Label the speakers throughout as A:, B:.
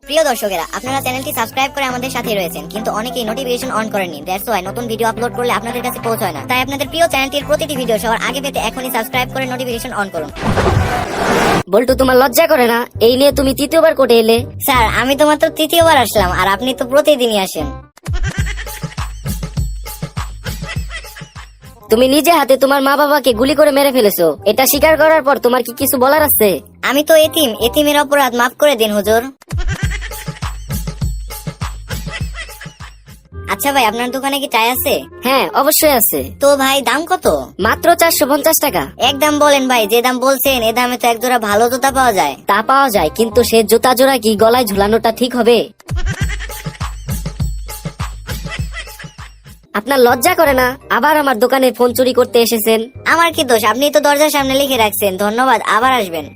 A: প্রিয় দর্শকেরা, আপনারা চ্যানেলটি সাবস্ক্রাইব করে আমাদের সাথে রয়েছেন, কিন্তু অনেকেই নোটিফিকেশন অন করেননি। দ্যাটস ওয়াই নতুন ভিডিও আপলোড করলে আপনাদের কাছে পৌঁছায় না। তাই আপনাদের প্রিয় চ্যানেলটির প্রতিটি ভিডিও সবার আগে পেতে এখনই সাবস্ক্রাইব করে নোটিফিকেশন অন করুন।
B: বল্টু, তোমার লজ্জা করে না? এই নিয়ে তুমি তৃতীয়বার কোর্টে এলে।
A: স্যার, আমি তো মাত্র তৃতীয়বার আসলাম, আর আপনি তো প্রতিদিনই আসেন।
B: তুমি নিজে হাতে তোমার মা বাবাকে গুলি করে মেরে ফেলেছো, এটা স্বীকার করার পর তোমার কি কিছু বলার আছে?
A: আমি তো এতিমের অপরাধ মাফ করে দিন হুজুর। আচ্ছা ভাই, আপনার দোকানে কি চাই আছে?
B: হ্যাঁ, অবশ্যই আছে।
A: তো ভাই, দাম কত?
B: মাত্র 450 টাকা।
A: এক দাম বলেন ভাই, যে দাম বলছেন এ দামে তো এক জোড়া ভালো জুতা পাওয়া যায়।
B: তা পাওয়া যায়, কিন্তু সে জুতা জোড়া কি গলায় ঝুলানোটা ঠিক হবে? আপনার লজ্জা করে না? আবার আমার দোকানে ফোন চুরি করতে এসেছেন।
A: আমার কি দোষ? আপনি তো দরজার সামনে লিখে রাখছেন, ধন্যবাদ, আবার আসবেন।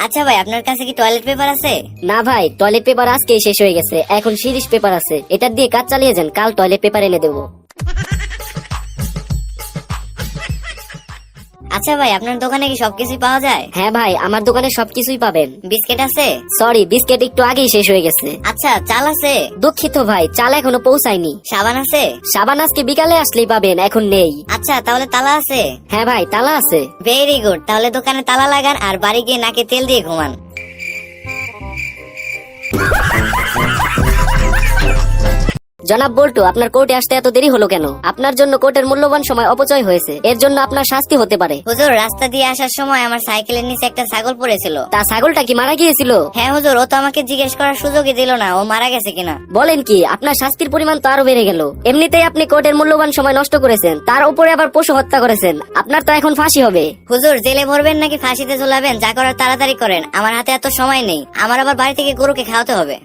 A: আচ্ছা ভাই, আপনার কাছে কি টয়লেট পেপার আছে?
B: না ভাই, টয়লেট পেপার আজকেই শেষ হয়ে গেছে, এখন সিরিজ পেপার আছে, এটা দিয়ে কাজ চালিয়ে যান, কাল টয়লেট পেপার এনে দেবো।
A: আচ্ছা ভাই, আপনার দোকানে কি সবকিছু পাওয়া যায়?
B: হ্যাঁ ভাই, আমার দোকানে সবকিছুই পাবেন।
A: বিস্কিট আছে?
B: সরি, বিস্কিট একটু আগেই শেষ হয়ে গেছে।
A: আচ্ছা, চাল আছে?
B: দুঃখিত ভাই, চাল এখনো পৌঁছায়নি।
A: সাবান আছে?
B: সাবান আজকে বিকালে আসলেই পাবেন, এখন নেই।
A: আচ্ছা, তাহলে তালা আছে?
B: হ্যাঁ ভাই, তালা আছে।
A: ভেরি গুড, তাহলে দোকানে তালা লাগান আর বাড়ি গিয়ে নাকে তেল দিয়ে ঘুমান।
B: জনাব বল্টু, আপনার কোর্টে আসতে এত দেরি হলো কেন? আপনার জন্য কোর্টের মূল্যবান সময় অপচয় হয়েছে, এর জন্য আপনার শাস্তি হতে পারে।
A: হুজুর, রাস্তা দিয়ে আসার সময় আমার সাইকেলের নিচে একটা ছাগল পড়েছিল।
B: তা ছাগলটা কি মারা গিয়েছিল?
A: হ্যাঁ হুজুর, ও তো আমাকে জিজ্ঞেস করার সুযোগই দিল না ও মারা গেছে কিনা।
B: বলেন কি? আপনার শাস্তির পরিমাণ তো আরো বেড়ে গেল। এমনিতেই আপনি কোর্টের মূল্যবান সময় নষ্ট করেছেন, তার উপরে আবার পশু হত্যা করেছেন, আপনার তো এখন ফাঁসি হবে।
A: হুজুর, জেলে ভরবেন নাকি ফাঁসিতে ঝুলাবেন? যা করার তাড়াতাড়ি করেন, আমার হাতে এত সময় নেই। আমার আবার বাড়ি থেকে গরুকে খাওয়াতে হবে।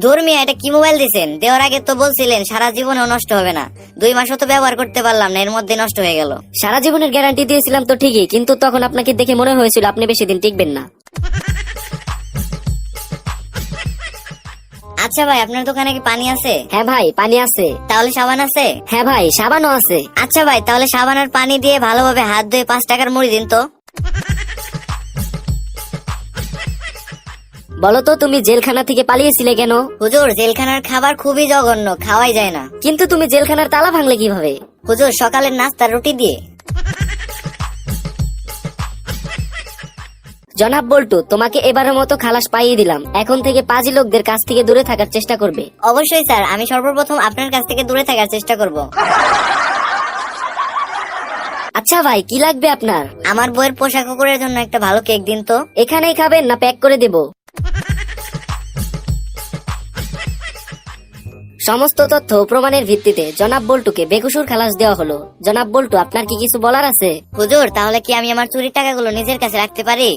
A: ধর্মিয়া, এটা কি মোবাইল দিছেন? দেওয়ার আগে তো বলছিলেন সারা জীবনেও নষ্ট হবে না। 2 মাসও তো ব্যবহার করতে পারলাম না, এর মধ্যে নষ্ট হয়ে গেল।
B: সারা জীবনের গ্যারান্টি দিয়েছিলাম তো ঠিকই, কিন্তু তখন আপনাকে দেখে মনে হয়েছিল আপনি বেশি দিন টিকবেন না।
A: আচ্ছা ভাই, আপনার দোকানে কি পানি আছে?
B: হ্যাঁ ভাই, পানি আছে।
A: তাহলে সাবান আছে?
B: হ্যাঁ ভাই, সাবানও আছে।
A: আচ্ছা ভাই, তাহলে সাবান আর পানি দিয়ে ভালোভাবে হাত ধুয়ে 5 টাকার মুড়ি দিন তো।
B: বলতো, তুমি জেলখানা থেকে পালিয়েছিলে কেন?
A: হুজুর, জেলখানার খাবার খুবই জঘন্য, খাওয়াই যায় না।
B: কিন্তু তুমি জেলখানার তালা ভাঙলে কিভাবে?
A: হুজুর, সকালের নাস্তার রুটি দিয়ে।
B: জনাব বল্টু, তোমাকে এবারের মতো খালাস পাইয়ে দিলাম, এখন থেকে পাজি লোকদের কাছ থেকে দূরে থাকার চেষ্টা করবে।
A: অবশ্যই স্যার, আমি সর্বপ্রথম আপনার কাছ থেকে দূরে থাকার চেষ্টা করব।
B: আচ্ছা ভাই, কি লাগবে আপনার?
A: আমার বইয়ের পোশাক কুকুরের জন্য একটা ভালো কেক দিন তো।
B: এখানেই খাবেন না প্যাক করে দেব? সমস্ত তথ্য ও প্রমাণের ভিত্তিতে জনাব বল্টুকে বেকসুর খালাস দেওয়া হলো। জনাব বল্টু, আপনার কি কিছু বলার আছে?
A: হুজুর, তাহলে কি আমি আমার চুরির টাকাগুলো নিজের কাছে রাখতে পারি?